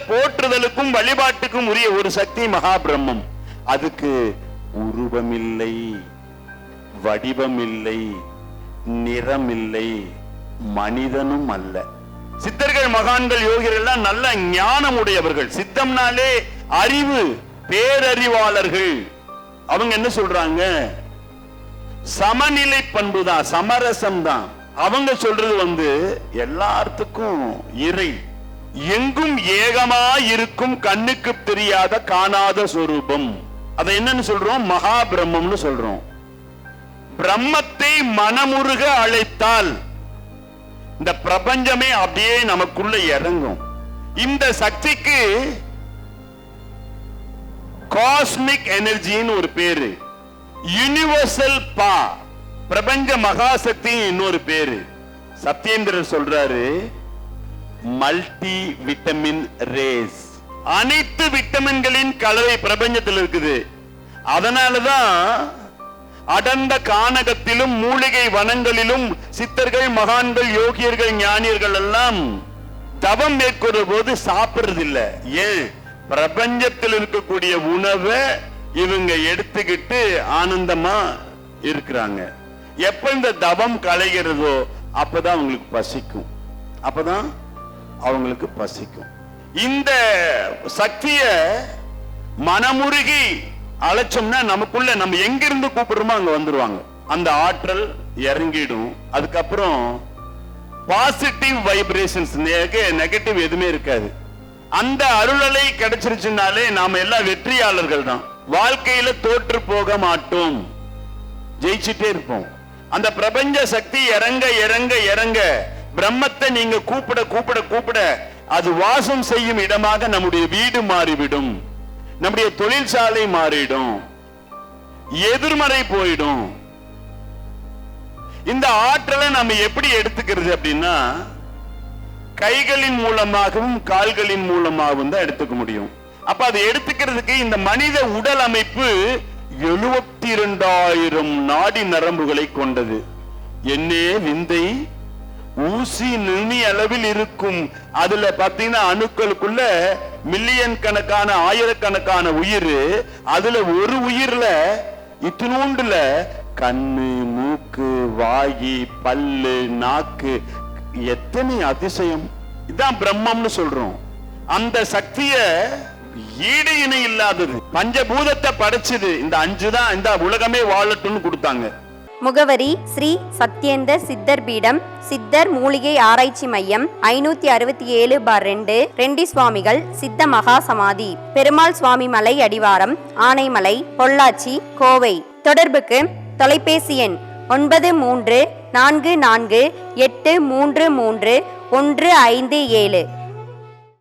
போற்றுதலுக்கும் வழிபாட்டுக்கும் உரிய ஒரு சக்தி மகா பிரம்மம். அதுக்கு உருவமில்லை, வடிவமில்லை, நிறமில்லை, மனிதனும் அல்ல. சித்தர்கள், மகான்கள், யோகிகள் எல்லாம் நல்ல ஞானம் உடையவர்கள். சித்தம்னாலே அறிவு, பேரறிவாளர்கள். அவங்க என்ன சொல்றாங்க? சமநிலை பண்பு தான், சமரசம் தான். அவங்க சொல்றது எல்லாத்துக்கும் இறை, எங்கும் ஏகமா இருக்கும், கண்ணுக்கு தெரியாத காணாத சொரூபம். அதை என்னன்னு சொல்றோம்? மகா பிரம்மம்னு சொல்றோம். பிரம்மத்தை மனமுருக அழைத்தால் இந்த பிரபஞ்சமே அப்படியே நமக்குள்ள இறங்கும். இந்த சக்திக்கு காஸ்மிக் எனர்ஜின்னு ஒரு பேரு, யூனிவர்சல் பா, பிரபஞ்ச மகாசக்தி இன்னொரு பேரு. சத்யேந்திரர் சொல்றாரு, மல்டி விட்டமின் ரேஸ். அனைத்து விட்டமின்களின் கலவை பிரபஞ்சத்தில் இருக்குது. அதனாலதான் அடர்ந்த கானகத்திலும் மூலிகை வனங்களிலும் சித்தர்கள், மகான்கள், யோகியர்கள், ஞானியர்கள் எல்லாம் தவம் மேற்கொள்ற போது சாப்பிடுறது இல்ல. ஏன்? பிரபஞ்சத்தில் இருக்கக்கூடிய உணவை இவங்க எடுத்துக்கிட்டு ஆனந்தமா இருக்கிறாங்க. எப்ப இந்த தவம் களைகிறதோ அப்பதான் அவங்களுக்கு பசிக்கும், அப்பதான் அவங்களுக்கு பசிக்கும். இந்த சக்திய மனமுருகி அழைச்சோம்னா நமக்குள்ள நம்ம எங்கிருந்து கூப்பிடுறோமோ அங்க வந்துருவாங்க. அந்த ஆற்றல் இறங்கிடும். அதுக்கப்புறம் பாசிட்டிவ் வைப்ரேஷன்ஸ், நெகட்டிவ் எதுவுமே இருக்காது. அந்த அருளலை கிடைச்சிருச்சுனாலே நாம எல்லாம் வெற்றியாளர்கள் தான். வாழ்க்கையில தோற்று போக மாட்டோம், ஜெயிச்சுட்டே இருப்போம். அந்த பிரபஞ்ச சக்தி இறங்க இறங்க இறங்க பிரம்மத்தை நீங்க கூப்பிட கூப்பிட கூப்பிட அது வாசம் செய்யும் இடமாக நம்முடைய வீடு மாறிவிடும், நம்முடைய தொழிற்சாலை மாறிடும், எதிர்மறை போயிடும். இந்த ஆற்றலை நம்ம எப்படி எடுத்துக்கிறது அப்படின்னா, கைகளின் மூலமாகவும் கால்களின் மூலமாகவும் தான் எடுத்துக்க முடியும். அப்ப அதை எடுத்துக்கிறதுக்கு இந்த மனித உடல் அமைப்பு 72,000 நாடி நரம்புகளை கொண்டது. என்னே விந்தை, ஊசி நுனி அளவில் இருக்கும். அதுல பாத்தீங்கன்னா அணுக்களுக்குள்ள மில்லியன் கணக்கான, ஆயிரக்கணக்கான உயிர். அதுல ஒரு உயிர்ல இத்தினூண்டுல கண்ணு, மூக்கு, வாயி, பல்லு, நாக்கு, எத்தனை அதிசயம்! இதான் பிரம்மம்னு சொல்றோம். அந்த சக்திய ஈடு இணை இல்லாதது. பஞ்சபூதத்தை படைச்சது இந்த 5 தான். இந்த உலகமே வாழட்டும்னு கொடுத்தாங்க. முகவரி: ஸ்ரீ சத்யேந்தர் சித்தர் பீடம், சித்தர் மூலிகை ஆராய்ச்சி மையம், 567/2, ரெண்டி சுவாமிகள் சித்த மகா சமாதி, பெருமாள் சுவாமி மலை அடிவாரம், ஆனைமலை, பொள்ளாச்சி, கோவை. தொடர்புக்கு தொலைபேசி எண் 9344833157.